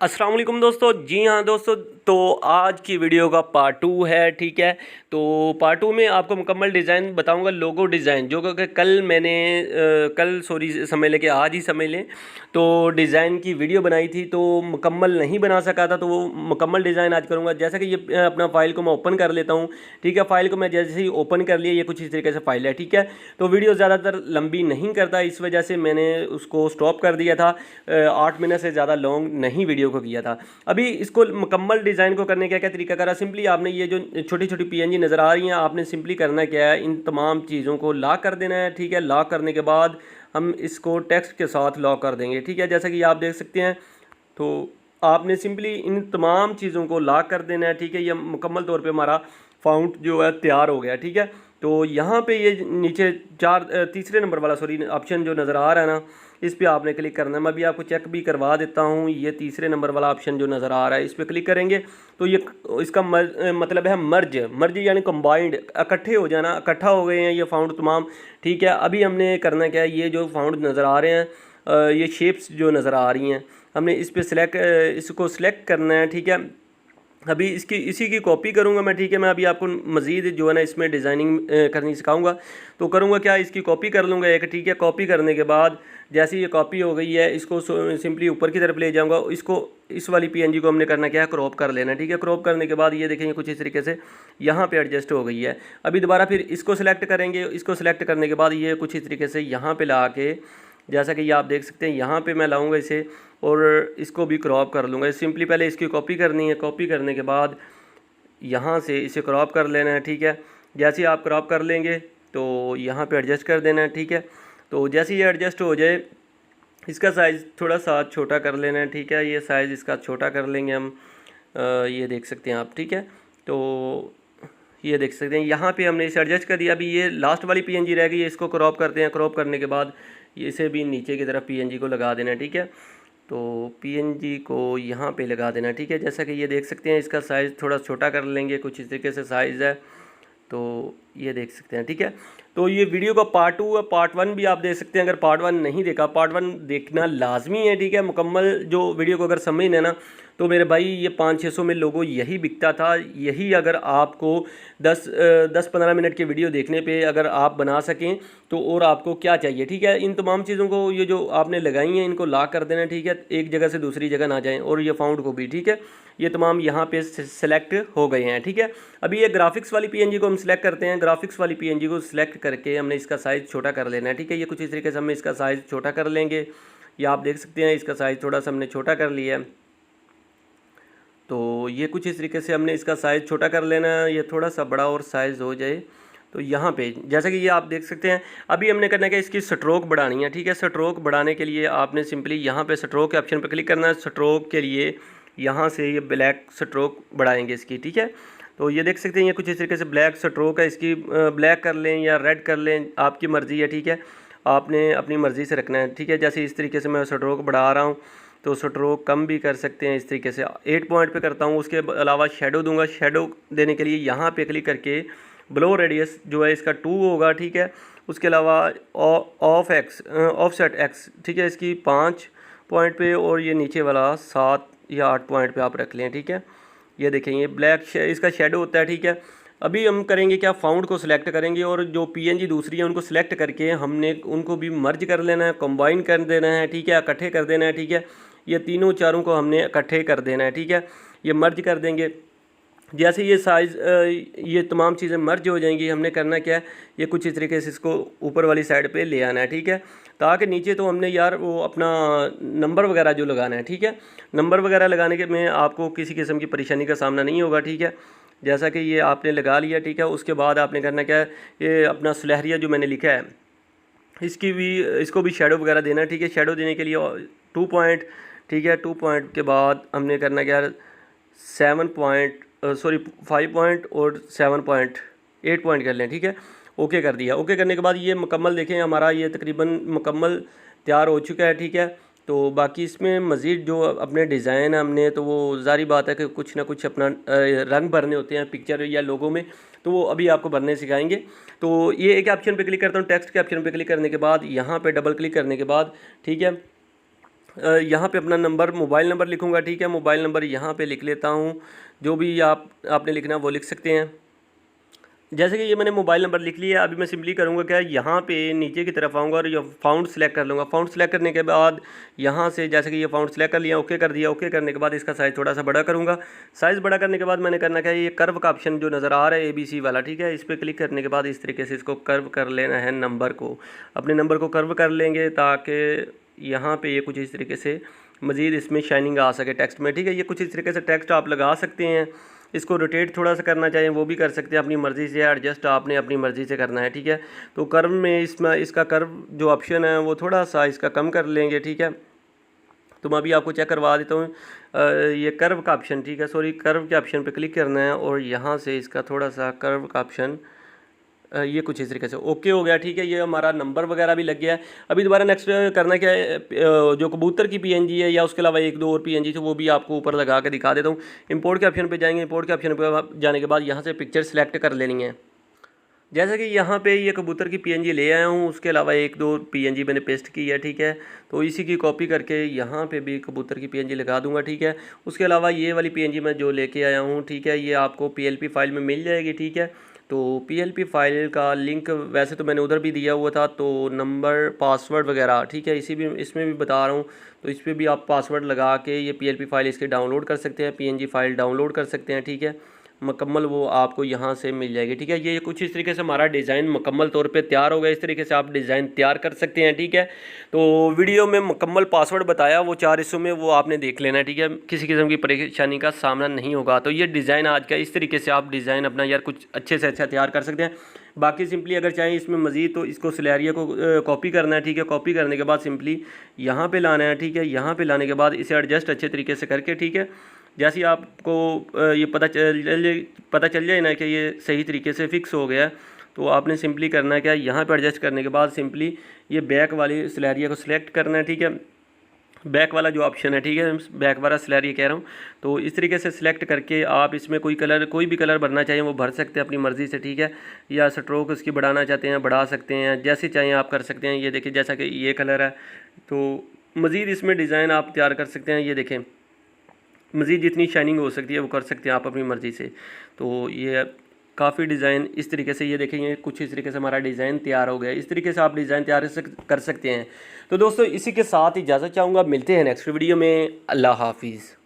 अस्सलाम वालेकुम दोस्तों। जी हाँ दोस्तों, तो आज की वीडियो का पार्ट 2 है। ठीक है, तो पार्ट 2 में आपको मुकम्मल डिज़ाइन बताऊंगा, लोगो डिज़ाइन जो कि कल मैंने कल सॉरी समझ लें कि आज ही समझ लें, तो डिज़ाइन की वीडियो बनाई थी तो मुकम्मल नहीं बना सका था, तो वो मुकम्मल डिज़ाइन आज करूँगा। जैसा कि ये अपना फ़ाइल को मैं ओपन कर लेता हूँ। ठीक है, फ़ाइल को मैं जैसे ही ओपन कर लिया, ये कुछ इस तरीके से फ़ाइल है। ठीक है, तो वीडियो ज़्यादातर लंबी नहीं करता, इस वजह से मैंने उसको स्टॉप कर दिया था। 8 मिनट से ज़्यादा लॉन्ग नहीं वीडियो को किया था। अभी इसको मुकम्मल डिज़ाइन को करने का क्या तरीका करा, सिंपली आपने ये जो छोटी छोटी पीएनजी नज़र आ रही हैं, आपने सिंपली करना क्या है, इन तमाम चीज़ों को लॉक कर देना है। ठीक है, लॉक करने के बाद हम इसको टेक्स्ट के साथ लॉक कर देंगे। ठीक है, जैसा कि आप देख सकते हैं, तो आपने सिंपली इन तमाम चीज़ों को लॉक कर देना है। ठीक है, ये मुकम्मल तौर पे हमारा फाउंट जो है तैयार हो गया। ठीक है, तो यहाँ पे ये नीचे तीसरे नंबर वाला ऑप्शन जो नज़र आ रहा है ना, इस पर आपने क्लिक करना है। मैं अभी आपको चेक भी करवा देता हूँ। ये तीसरे नंबर वाला ऑप्शन जो नज़र आ रहा है, इस पर क्लिक करेंगे तो ये इसका मतलब है मर्ज मर्ज यानी कंबाइंड, इकट्ठे हो जाना, इकट्ठा हो गए हैं ये फाउंड तमाम। ठीक है, अभी हमने करना क्या है, ये जो फाउंड नज़र आ रहे हैं, ये शेप्स जो नज़र आ रही हैं, हमने इस पर इसको सिलेक्ट करना है। ठीक है, अभी इसी की कॉपी करूँगा मैं। ठीक है, मैं अभी आपको मज़ीद जो है ना इसमें डिज़ाइनिंग करनी सिखाऊंगा। तो करूँगा क्या, इसकी कॉपी कर लूँगा एक। ठीक है, कॉपी करने के बाद जैसे ये कॉपी हो गई है, इसको सिंपली ऊपर की तरफ ले जाऊँगा। इसको इस वाली पीएनजी को हमने करना क्या है, क्रॉप कर लेना। ठीक है, क्रॉप करने के बाद ये देखेंगे कुछ इस तरीके से यहाँ पे एडजस्ट हो गई है। अभी दोबारा फिर इसको सिलेक्ट करेंगे। इसको सिलेक्ट करने के बाद ये कुछ इस तरीके से यहाँ पे ला के, जैसा कि ये आप देख सकते हैं, यहाँ पे मैं लाऊंगा इसे और इसको भी क्रॉप कर लूँगा। सिंपली पहले इसकी कॉपी करनी है, कॉपी करने के बाद यहाँ से इसे क्रॉप कर लेना है। ठीक है, जैसे ही आप क्रॉप कर लेंगे तो यहाँ पे एडजस्ट कर देना है। ठीक है, तो जैसे ये एडजस्ट हो जाए, इसका साइज़ थोड़ा सा छोटा कर लेना है। ठीक है, ये साइज़ इसका छोटा कर लेंगे हम। ये देख सकते हैं आप। ठीक है, तो ये देख सकते हैं यहाँ पे हमने इसे एडजस्ट कर दिया। अभी ये लास्ट वाली पीएनजी रह गई है, इसको क्रॉप करते हैं। क्रॉप करने के बाद इसे भी नीचे की तरफ पीएनजी को लगा देना है। ठीक है, तो पीएनजी को यहाँ पे लगा देना। ठीक है, जैसा कि ये देख सकते हैं, इसका साइज़ थोड़ा छोटा कर लेंगे, कुछ इस तरीके से साइज़ है, तो ये देख सकते हैं। ठीक है, तो ये वीडियो का पार्ट 2 है। पार्ट 1 भी आप देख सकते हैं। अगर पार्ट 1 नहीं देखा, पार्ट 1 देखना लाजमी है। ठीक है, मुकम्मल जो वीडियो को अगर समझना ना, तो मेरे भाई ये 500-600 में लोगो यही बिकता था। यही अगर आपको 10-15 मिनट के वीडियो देखने पे अगर आप बना सकें तो और आपको क्या चाहिए। ठीक है, इन तमाम चीज़ों को, ये जो आपने लगाई हैं, इनको लॉक कर देना। ठीक है, एक जगह से दूसरी जगह ना जाएं, और ये फाउंड को भी। ठीक है, ये तमाम यहाँ पे सेलेक्ट हो गए हैं। ठीक है, अभी ये ग्राफिक्स वाली पीएनजी को हम सिलेक्ट करते हैं। ग्राफिक्स वाली पीएनजी को सिलेक्ट करके हमने इसका साइज़ छोटा कर लेना है। ठीक है, ये कुछ इस तरीके से हम इसका साइज़ छोटा कर लेंगे। ये आप देख सकते हैं, इसका साइज़ थोड़ा सा हमने छोटा कर लिया है। तो ये कुछ इस तरीके से हमने इसका साइज़ छोटा कर लेना है, ये थोड़ा सा बड़ा और साइज़ हो जाए। तो यहाँ पे जैसा कि ये आप देख सकते हैं, अभी हमने करना है कि इसकी स्ट्रोक बढ़ानी है। ठीक है, स्ट्रोक बढ़ाने के लिए आपने सिंपली यहाँ पे स्ट्रोक के ऑप्शन पर क्लिक करना है। स्ट्रोक के लिए यहाँ से ये ब्लैक स्ट्रोक बढ़ाएंगे इसकी। ठीक है, तो ये देख सकते हैं, ये कुछ इस तरीके से ब्लैक स्ट्रोक है इसकी। ब्लैक कर लें या रेड कर लें, आपकी मर्ज़ी है। ठीक है, आपने अपनी मर्ज़ी से रखना है। ठीक है, जैसे इस तरीके से मैं स्ट्रोक बढ़ा रहा हूँ, तो स्ट्रोक कम भी कर सकते हैं इस तरीके से। 8 पॉइंट पे करता हूँ। उसके अलावा शेडो दूंगा। शेडो देने के लिए यहाँ पे क्लिक करके ब्लो रेडियस जो है इसका 2 होगा। ठीक है, उसके अलावा ऑफसेट एक्स, ठीक है, इसकी 5 पॉइंट पे, और ये नीचे वाला 7 या 8 पॉइंट पे आप रख लें। ठीक है, ये देखें, ये ब्लैक इसका शेडो होता है। ठीक है, अभी हम करेंगे क्या, फाउंड को सिलेक्ट करेंगे और जो पीएनजी दूसरी है उनको सिलेक्ट करके हमने उनको भी मर्ज कर लेना है, कंबाइन कर देना है। ठीक है, इकट्ठे कर देना है। ठीक है, ये तीनों चारों को हमने इकट्ठे कर देना है। ठीक है, ये मर्ज कर देंगे। जैसे ये साइज़ ये तमाम चीज़ें मर्ज हो जाएंगी, हमने करना क्या है, ये कुछ इस तरीके से इसको ऊपर वाली साइड पे ले आना है। ठीक है, ताकि नीचे तो हमने यार वो अपना नंबर वगैरह जो लगाना है। ठीक है, नंबर वगैरह लगाने के में आपको किसी किस्म की परेशानी का सामना नहीं होगा। ठीक है, जैसा कि ये आपने लगा लिया। ठीक है, उसके बाद आपने करना क्या है, ये अपना सुलहरिया जो मैंने लिखा है, इसको भी शेडो वगैरह देना है। ठीक है, शेडो देने के लिए 2 पॉइंट। ठीक है, 2 पॉइंट के बाद हमने करना क्या, 5 पॉइंट और 7 पॉइंट, 8 पॉइंट कर लें। ठीक है, ओके कर दिया। ओके करने के बाद ये मुकम्मल देखें, हमारा ये तकरीबन मुकम्मल तैयार हो चुका है। ठीक है, तो बाकी इसमें मज़ीद जो अपने डिज़ाइन हमने, तो वो ज़ाहिर बात है कि कुछ ना कुछ अपना रंग भरने होते हैं पिक्चर या लोगो में, तो वो अभी आपको भरने सिखाएंगे। तो ये एक ऑप्शन पे क्लिक करता हूँ, टेक्स्ट के ऑप्शन पे क्लिक करने के बाद यहाँ पे डबल क्लिक करने के बाद, ठीक है, यहाँ पे अपना नंबर, मोबाइल नंबर लिखूँगा, ठीक है। मोबाइल नंबर यहाँ पे लिख लेता हूँ, जो भी आपने लिखना है वो लिख सकते हैं। जैसे कि ये मैंने मोबाइल नंबर लिख लिया। अभी मैं सिंपली करूँगा क्या, यहाँ पे नीचे की तरफ आऊँगा और ये फ़ॉन्ट सेलेक्ट कर लूँगा। फ़ॉन्ट सेलेक्ट करने के बाद यहाँ से जैसे कि ये फ़ॉन्ट सेलेक्ट कर लिया, ओके कर दिया। ओके करने के बाद इसका साइज़ थोड़ा सा बड़ा करूँगा। साइज़ बड़ा करने के बाद मैंने करना क्या है, ये कर्व का ऑप्शन जो नज़र आ रहा है ABC वाला, ठीक है, इस पर क्लिक करने के बाद इस तरीके से इसको कर्व कर लेना है। नंबर को, अपने नंबर को कर्व कर लेंगे ताकि यहाँ पे ये कुछ इस तरीके से मज़ीद इसमें शाइनिंग आ सके टेक्स्ट में, ठीक है। ये कुछ इस तरीके से टेक्स्ट आप लगा सकते हैं। इसको रोटेट थोड़ा सा करना चाहिए वो भी कर सकते हैं अपनी मर्ज़ी से, एडजस्ट आपने अपनी मर्ज़ी से करना है, ठीक है। तो कर्व में इसमें इसका कर्व जो ऑप्शन है वो थोड़ा सा इसका कम कर लेंगे, ठीक है। तो मैं अभी आपको चेक करवा देता हूँ। ये कर्व का ऑप्शन, ठीक है, सॉरी, कर्व के ऑप्शन पे क्लिक करना है और यहाँ से इसका थोड़ा सा कर्व का ऑप्शन ये कुछ इस तरीके से ओके हो गया, ठीक है। ये हमारा नंबर वगैरह भी लग गया है। अभी दोबारा नेक्स्ट करना क्या है, जो कबूतर की PNG है या उसके अलावा एक दो और PNG थे वो भी आपको ऊपर लगा के दिखा देता हूँ। इंपोर्ट के ऑप्शन पे जाएंगे। इंपोर्ट के ऑप्शन पे जाने के बाद यहाँ से पिक्चर सेलेक्ट कर लेनी है। जैसे कि यहाँ पे ये कबूतर की PNG ले आया हूँ, उसके अलावा एक दो PNG मैंने पेस्ट की है, ठीक है। तो इसी की कॉपी करके यहाँ पे भी कबूतर की PNG लगा दूंगा, ठीक है। उसके अलावा ये वाली PNG मैं जो लेके आया हूँ, ठीक है, ये आपको PLP फाइल में मिल जाएगी, ठीक है। तो PLP फाइल का लिंक वैसे तो मैंने उधर भी दिया हुआ था, तो नंबर, पासवर्ड वगैरह, ठीक है, इसमें भी बता रहा हूँ। तो इस पर भी आप पासवर्ड लगा के ये PLP फाइल इसके डाउनलोड कर सकते हैं, PNG फाइल डाउनलोड कर सकते हैं, ठीक है। मुकम्मल वो आपको यहाँ से मिल जाएगी, ठीक है। ये कुछ इस तरीके से हमारा डिज़ाइन मुकम्मल तौर पे तैयार हो गया। इस तरीके से आप डिज़ाइन तैयार कर सकते हैं, ठीक है। तो वीडियो में मुकम्मल पासवर्ड बताया वो 4 हिस्सों में, वो आपने देख लेना है, ठीक है। किसी किस्म की परेशानी का सामना नहीं होगा। तो ये डिज़ाइन आज का, इस तरीके से आप डिज़ाइन अपना यार कुछ अच्छे से अच्छा तैयार कर सकते हैं। बाकी सिंपली अगर चाहें इसमें मज़ीद तो इसको सिलेरिया को कॉपी करना है, ठीक है। कॉपी करने के बाद सिंपली यहाँ पे लाना है, ठीक है। यहाँ पे लाने के बाद इसे एडजस्ट अच्छे तरीके से करके, ठीक है, जैसे ही आपको ये पता चल जाए ना कि ये सही तरीके से फिक्स हो गया, तो आपने सिंपली करना है क्या, यहाँ पर एडजस्ट करने के बाद सिंपली ये बैक वाली सिलेरिया को सिलेक्ट करना है, ठीक है। बैक वाला जो ऑप्शन है, ठीक है, बैक वाला सिलेरिया कह रहा हूँ। तो इस तरीके से सिलेक्ट करके आप इसमें कोई भी कलर भरना चाहिए वो भर सकते हैं अपनी मर्ज़ी से, ठीक है। या स्ट्रोक उसकी बढ़ाना चाहते हैं बढ़ा सकते हैं, जैसे चाहें आप कर सकते हैं। ये देखिए जैसा कि ये कलर है, तो मज़ीद इसमें डिज़ाइन आप तैयार कर सकते हैं। ये देखें, मज़ीद जितनी शाइनिंग हो सकती है वो कर सकते हैं आप अपनी मर्ज़ी से। तो ये काफ़ी डिज़ाइन इस तरीके से, ये देखेंगे कुछ इस तरीके से हमारा डिज़ाइन तैयार हो गया। इस तरीके से आप डिज़ाइन तैयार कर सकते हैं। तो दोस्तों इसी के साथ इजाज़त चाहूँगा, मिलते हैं नेक्स्ट वीडियो में। अल्लाह हाफिज़।